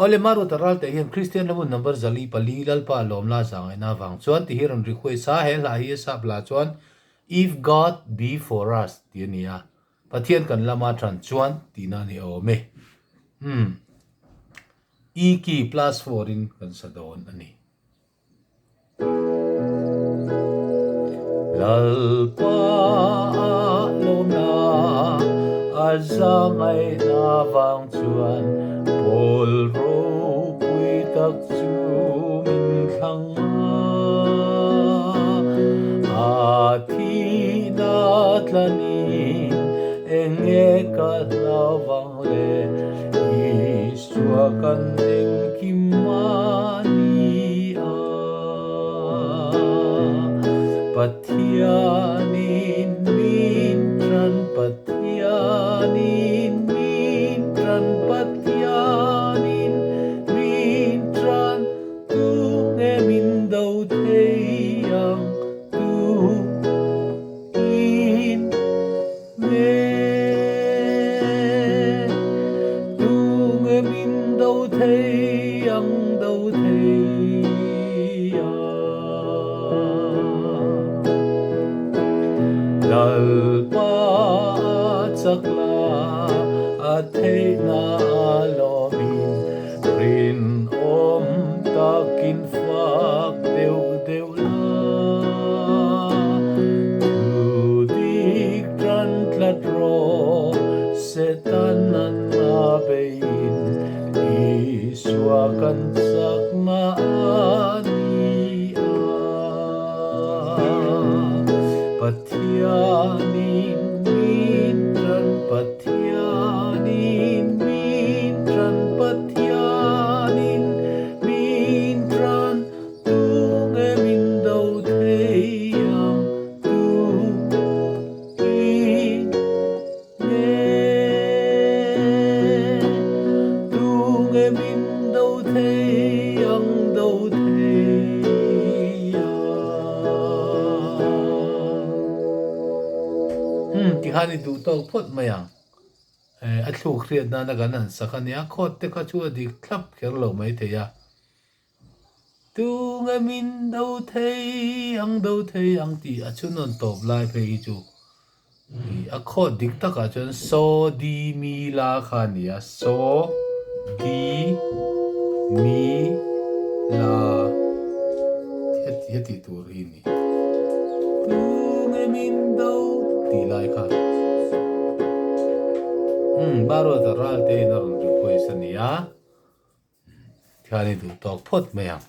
ole maru taral te hian Christian lamun number zali pali lalpa lomla zangai na wang chuan ti hiran request sa he la hi sa bla chuan if God be for us ti nia pathian kan lama tran chuan ti na ni ome e ki plus 4 in kan sadon ani lalpa lomla azangai na wang chuan Paul ro pui tak chu min thang a thi na tlanin enge ka lawang le iswa kan eng kimani a pathianin min tran pathianin min tran pathianin min tran tu nge min dau theyang tu in nge tu nge min dau theyang dau theyang lalpa chakla athei na alomin rin om takin fak deu deu la tu dik tran tlat ro setan an na bein iswa kan sak na ani pathianin min tran pathianin min tran pathianin min tran tu nge min dau theyang tu in nge tu nge min dau theyang dau ti hani du to phot mayang a thu khriat na na ganan sakania khot te kha chu di thlap kher lo mai the ya tu nga min dau thei ang ti a chu non top lai phe hi chu a khot dik ta ka chon so di mi la khania so di mi la heti tu ri ni tu nga min dau ti lai kha baro da ral te nar request ania thani du tok phot mayang